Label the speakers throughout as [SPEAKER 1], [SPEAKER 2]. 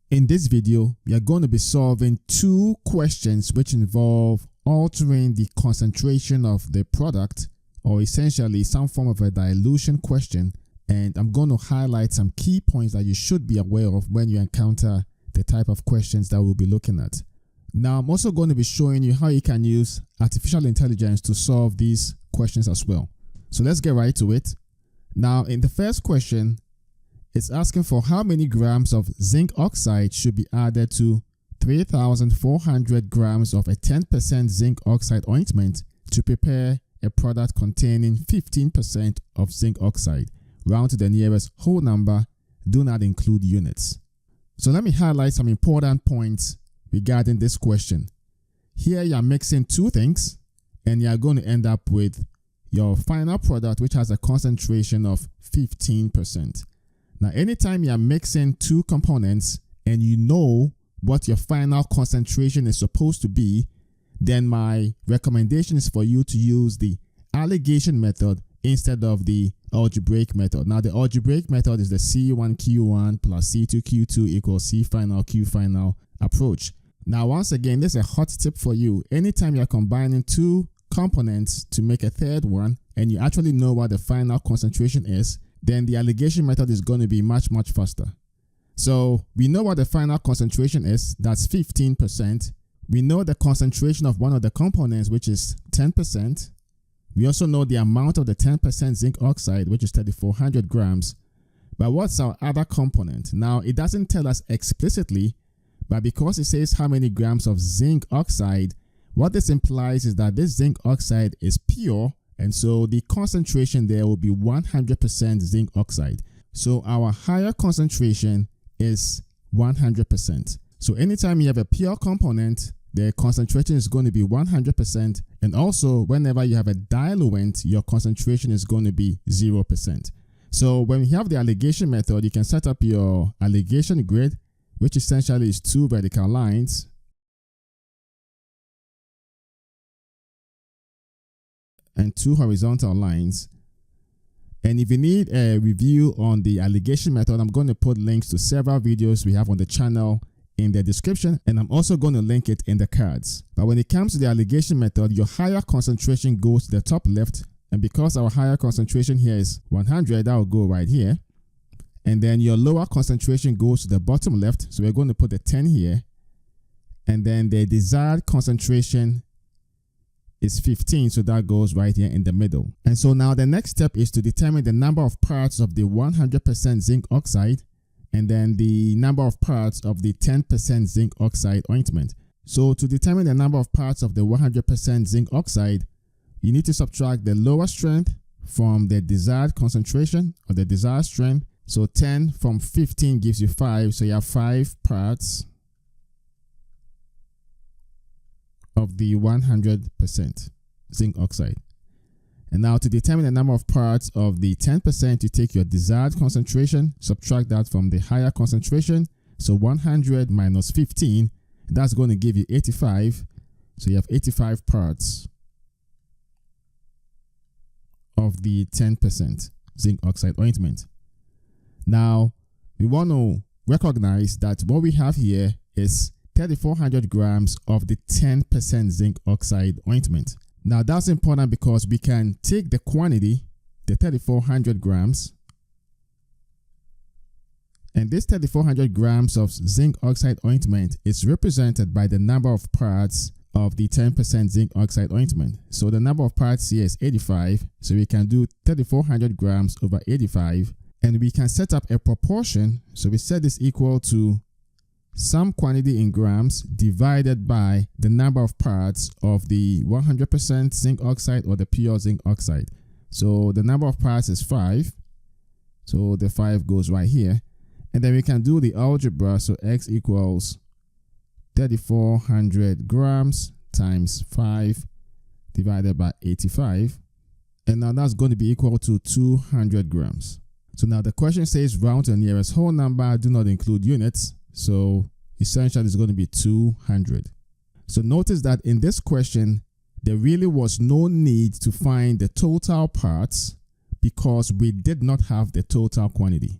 [SPEAKER 1] In this video, we are going to be solving two questions which involve altering the concentration of the product, or essentially some form of a dilution question, and I'm going to highlight some key points that you should be aware of when you encounter the type of questions that we'll be looking at. Now, I'm also going to be showing you how you can use artificial intelligence to solve these questions as well. So let's get right to it. Now, in the first question, it's asking for how many grams of zinc oxide should be added to 3,400 grams of a 10% zinc oxide ointment to prepare a product containing 15% of zinc oxide. Round to the nearest whole number, do not include units. So let me highlight some important points regarding this question. Here you are mixing two things and you are going to end up with your final product, which has a concentration of 15%. Now, anytime you are mixing two components and you know what your final concentration is supposed to be, then my recommendation is for you to use the alligation method instead of the algebraic method. Now, the algebraic method is the C1Q1 plus C2Q2 equals C final Q final approach. Now, once again, this is a hot tip for you. Anytime you're combining two components to make a third one and you actually know what the final concentration is, then the alligation method is going to be much faster. So we know what the final concentration is, that's 15%. We know the concentration of one of the components, which is 10%. We also know the amount of the 10% zinc oxide, which is 3,400 grams. But what's our other component? Now, it doesn't tell us explicitly, but because it says how many grams of zinc oxide, what this implies is that this zinc oxide is pure, and so the concentration there will be 100% zinc oxide. So our higher concentration is 100%. So anytime you have a pure component, the concentration is going to be 100%. And also, whenever you have a diluent, your concentration is going to be 0%. So when we have the alligation method, you can set up your alligation grid, which essentially is two vertical lines. And two horizontal lines. And if you need a review on the alligation method, I'm going to put links to several videos we have on the channel in the description, and I'm also going to link it in the cards. But when it comes to the alligation method, your higher concentration goes to the top left, and because our higher concentration here is 100, that will go right here. And then your lower concentration goes to the bottom left, so we're going to put the 10 here, and then the desired concentration is 15, so that goes right here in the middle. And so now the next step is to determine the number of parts of the 100% zinc oxide and then the number of parts of the 10% zinc oxide ointment. So to determine the number of parts of the 100% zinc oxide, you need to subtract the lower strength from the desired concentration or the desired strength. So 10 from 15 gives you 5, so you have 5 parts of the 100% zinc oxide. And now to determine the number of parts of the 10%, you take your desired concentration, subtract that from the higher concentration. So 100 minus 15, that's going to give you 85. So you have 85 parts of the 10% zinc oxide ointment. Now, we want to recognize that what we have here is 3,400 grams of the 10% zinc oxide ointment. Now that's important because we can take the quantity, the 3,400 grams, and this 3,400 grams of zinc oxide ointment is represented by the number of parts of the 10% zinc oxide ointment. So the number of parts here is 85, so we can do 3,400 grams over 85, and we can set up a proportion. So we set this equal to some quantity in grams divided by the number of parts of the 100% zinc oxide or the pure zinc oxide. So the number of parts is 5. So the 5 goes right here. And then we can do the algebra. So X equals 3,400 grams times 5 divided by 85. And now that's going to be equal to 200 grams. So now the question says round to the nearest whole number, do not include units. So essentially it's going to be 200. So notice that in this question, there really was no need to find the total parts because we did not have the total quantity.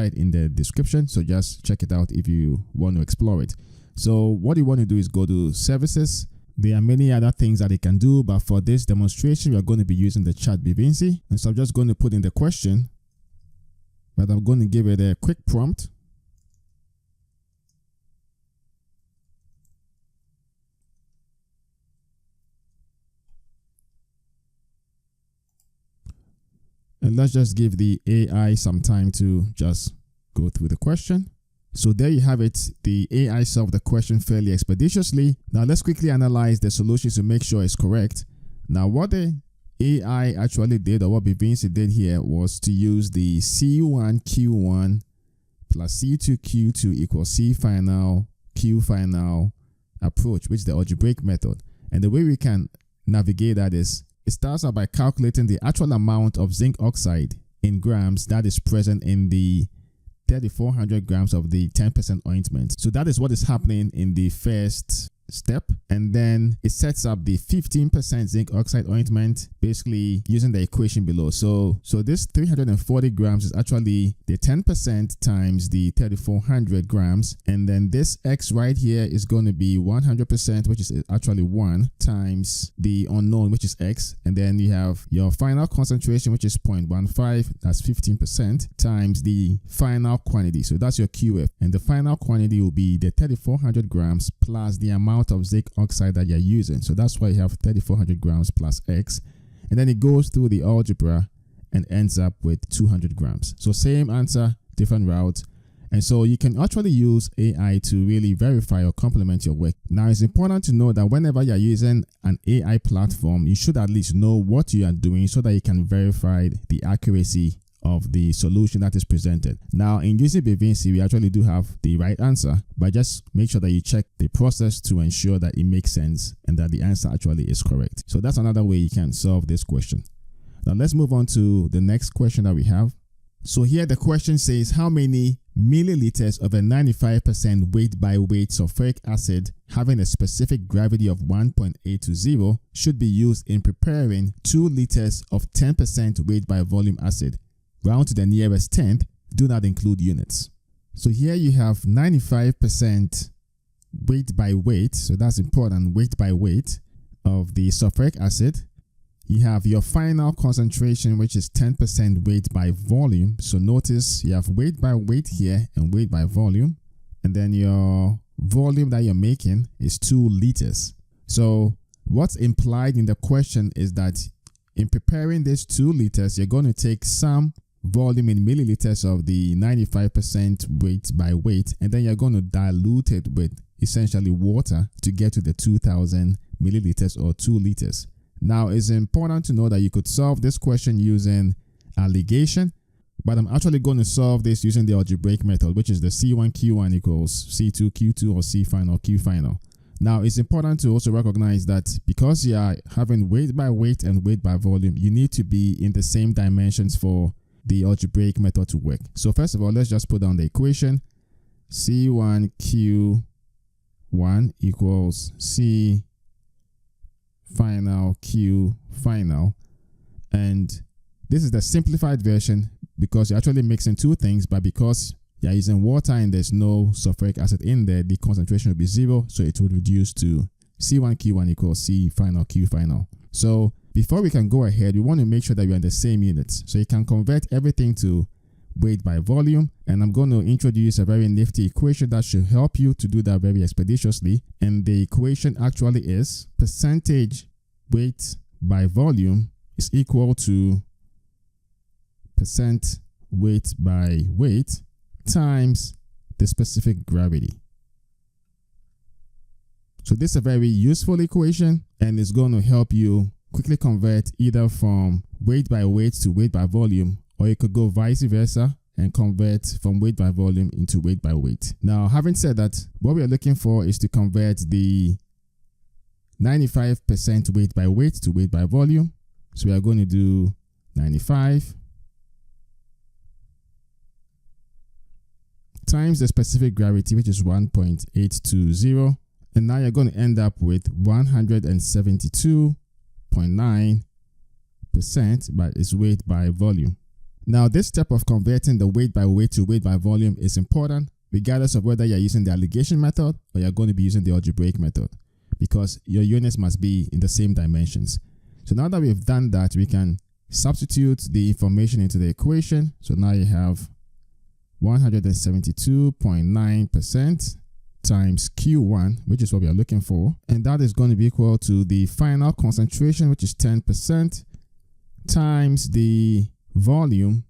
[SPEAKER 1] website in the description, so just check it out if you want to explore it. So what you want to do is go to services. There are many other things that it can do, but for this demonstration, we are going to be using the 𝗏𝗏𝗶𝗴𝗁. And so I'm just going to put in the question, but I'm going to give it a quick prompt. And let's just give the AI some time to just go through the question. So there you have it. The AI solved the question fairly expeditiously. Now let's quickly analyze the solution to make sure it's correct. Now what the AI actually did, or what 𝗏𝗏𝗶𝗴𝗁 did here, was to use the C1Q1 plus C2Q2 equals C final Q final approach, which is the algebraic method. And the way we can navigate that is, it starts out by calculating the actual amount of zinc oxide in grams that is present in the 3,400 grams of the 10% ointment. So that is what is happening in the first step, and then it sets up the 15% zinc oxide ointment, basically using the equation below. So this 340 grams is actually the 10% times the 3,400 grams, and then this X right here is going to be 100%, which is actually 1 times the unknown, which is X, and then you have your final concentration, which is 0.15, that's 15%, times the final quantity. So that's your QF, and the final quantity will be the 3,400 grams plus the amount of zinc oxide that you're using. So that's why you have 3,400 grams plus X, and then it goes through the algebra and ends up with 200 grams. So same answer, different route. And so you can actually use AI to really verify or complement your work. Now it's important to know that whenever you're using an AI platform, you should at least know what you are doing so that you can verify the accuracy of the solution that is presented. Now in using 𝗏𝗏𝗶𝗴𝗁, we actually do have the right answer, but just make sure that you check the process to ensure that it makes sense and that the answer actually is correct. So that's another way you can solve this question. Now let's move on to the next question that we have. So here the question says, how many milliliters of a 95% weight by weight sulfuric acid having a specific gravity of 1.820 should be used in preparing 2 liters of 10% weight by volume acid? Round to the nearest tenth, do not include units. So here you have 95% weight by weight, so that's important, weight by weight of the sulfuric acid. You have your final concentration, which is 10% weight by volume. So notice you have weight by weight here and weight by volume, and then your volume that you're making is 2 liters. So what's implied in the question is that in preparing this 2 liters, you're going to take some volume in milliliters of the 95% weight by weight, and then you're going to dilute it with essentially water to get to the 2000 milliliters or 2 liters. Now it's important to know that you could solve this question using a ligation, but I'm actually going to solve this using the algebraic method, which is the C1Q1 equals C2Q2 or C final Q final. Now it's important to also recognize that because you are having weight by weight and weight by volume, you need to be in the same dimensions for the algebraic method to work. So first of all, let's just put down the equation. C1Q1 equals C final Q final, and this is the simplified version because you're actually mixing 2 things, but because you're using water and there's no sulfuric acid in there, the concentration will be 0, so it will reduce to C1Q1 equals C final Q final. So before we can go ahead, we want to make sure that we're in the same units. So you can convert everything to weight by volume, and I'm going to introduce a very nifty equation that should help you to do that very expeditiously. And the equation actually is percentage weight by volume is equal to percent weight by weight times the specific gravity. So this is a very useful equation, and it's going to help you quickly convert either from weight by weight to weight by volume, or you could go vice versa and convert from weight by volume into weight by weight. Now, having said that, what we are looking for is to convert the 95% weight by weight to weight by volume. So we are going to do 95 times the specific gravity, which is 1.820. And now you're going to end up with 172.9% by its weight by volume. Now, this step of converting the weight by weight to weight by volume is important, regardless of whether you're using the alligation method or you're going to be using the algebraic method, because your units must be in the same dimensions. So now that we've done that, we can substitute the information into the equation. So now you have 172.9% times Q1, which is what we are looking for. And that is going to be equal to the final concentration, which is 10%, times the volume.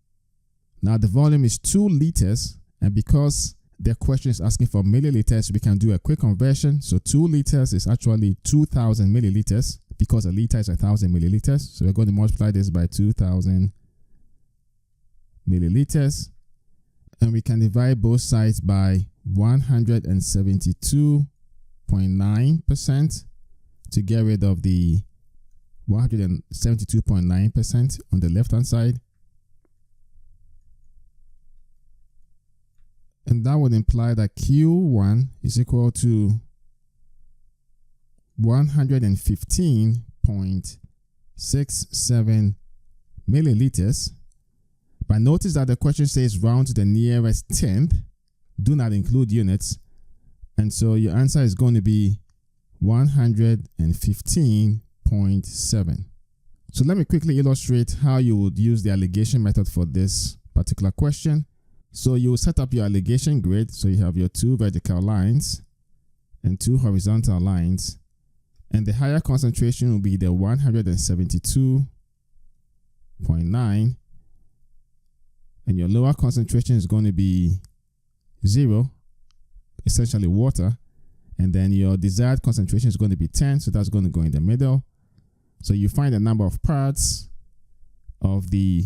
[SPEAKER 1] Now the volume is 2 liters. And because the question is asking for milliliters, we can do a quick conversion. So 2 liters is actually 2,000 milliliters, because a liter is 1,000 milliliters. So we're going to multiply this by 2,000 milliliters. And we can divide both sides by 172.9% to get rid of the 172.9% on the left hand side. And that would imply that Q1 is equal to 115.67 milliliters. But notice that the question says round to the nearest tenth. Do not include units. And so your answer is going to be 115.7. So let me quickly illustrate how you would use the alligation method for this particular question. So you will set up your alligation grid. So you have your 2 vertical lines and 2 horizontal lines. And the higher concentration will be the 172.9. And your lower concentration is going to be 0, essentially water. And then your desired concentration is going to be 10. So that's going to go in the middle. So you find the number of parts of the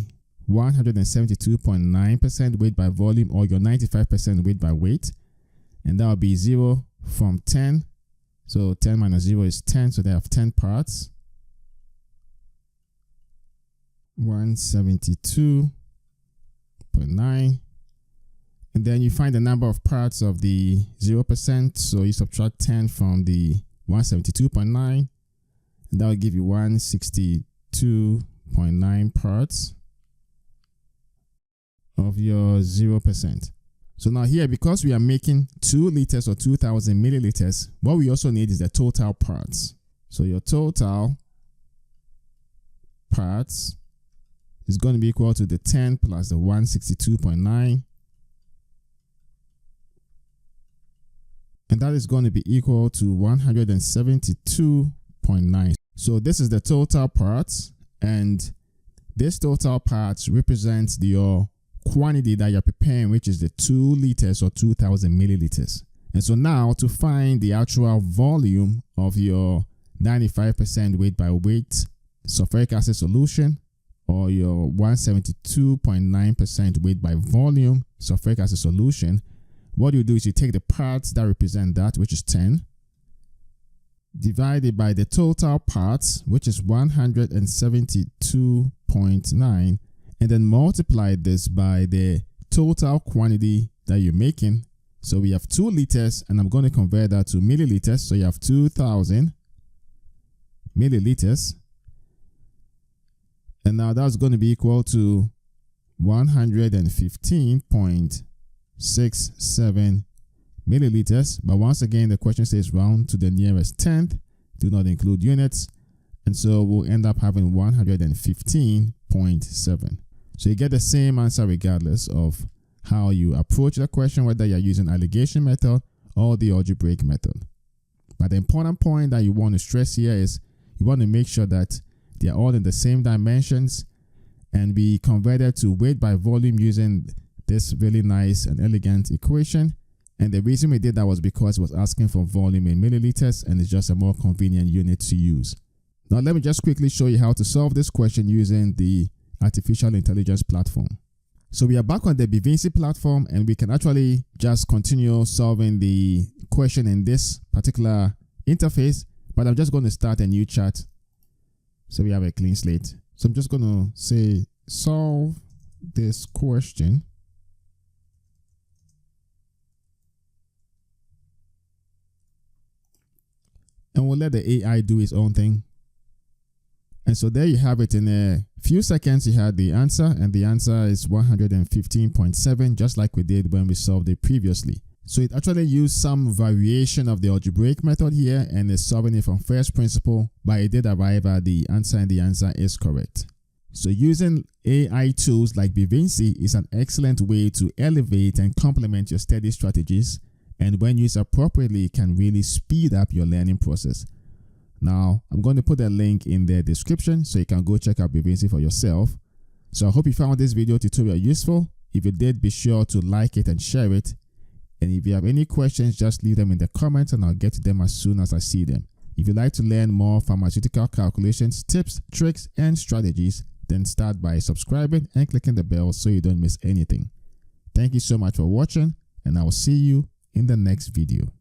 [SPEAKER 1] 172.9% weight by volume, or your 95% weight by weight. And that will be 0 from 10. So 10 minus 0 is 10. So they have 10 parts. 172.9. And then you find the number of parts of the 0%. So you subtract 10 from the 172.9. And that will give you 162.9 parts of your 0%. So now here, because we are making 2 liters or 2,000 milliliters, what we also need is the total parts. So your total parts is going to be equal to the 10 plus the 162.9. And that is going to be equal to 172.9. So this is the total parts, and this total parts represents your quantity that you're preparing, which is the 2 liters or 2,000 milliliters. And so now to find the actual volume of your 95% weight by weight sulfuric acid solution, or your 172.9% weight by volume sulfuric acid solution, what you do is you take the parts that represent that, which is 10, divided by the total parts, which is 172.9, and then multiply this by the total quantity that you're making. So we have 2 liters, and I'm going to convert that to milliliters. So you have 2,000 milliliters. And now that's going to be equal to 115.67 milliliters. But once again, the question says round to the nearest tenth. Do not include units. And so we'll end up having 115.7. So you get the same answer regardless of how you approach the question, whether you're using alligation method or the algebraic method. But the important point that you want to stress here is you want to make sure that they are all in the same dimensions and be converted to weight by volume using this really nice and elegant equation. And the reason we did that was because it was asking for volume in milliliters, and it's just a more convenient unit to use. Now let me just quickly show you how to solve this question using the artificial intelligence platform. So we are back on the 𝗡𝗃𝗁 platform, and we can actually just continue solving the question in this particular interface, but I'm just going to start a new chat so we have a clean slate. So I'm just going to say solve this question. And we'll let the AI do its own thing. And so there you have it. In a few seconds, you had the answer, and the answer is 115.7, just like we did when we solved it previously. So it actually used some variation of the algebraic method here and is solving it from first principle, but it did arrive at the answer, and the answer is correct. So using AI tools like 𝗡𝗃𝗁𝗁 is an excellent way to elevate and complement your study strategies, and when used appropriately, can really speed up your learning process. Now, I'm going to put a link in the description so you can go check out 𝗡𝗃𝗁𝗁 for yourself. So I hope you found this video tutorial useful. If you did, be sure to like it and share it. And if you have any questions, just leave them in the comments and I'll get to them as soon as I see them. If you'd like to learn more pharmaceutical calculations, tips, tricks, and strategies, then start by subscribing and clicking the bell so you don't miss anything. Thank you so much for watching, and I will see you in the next video.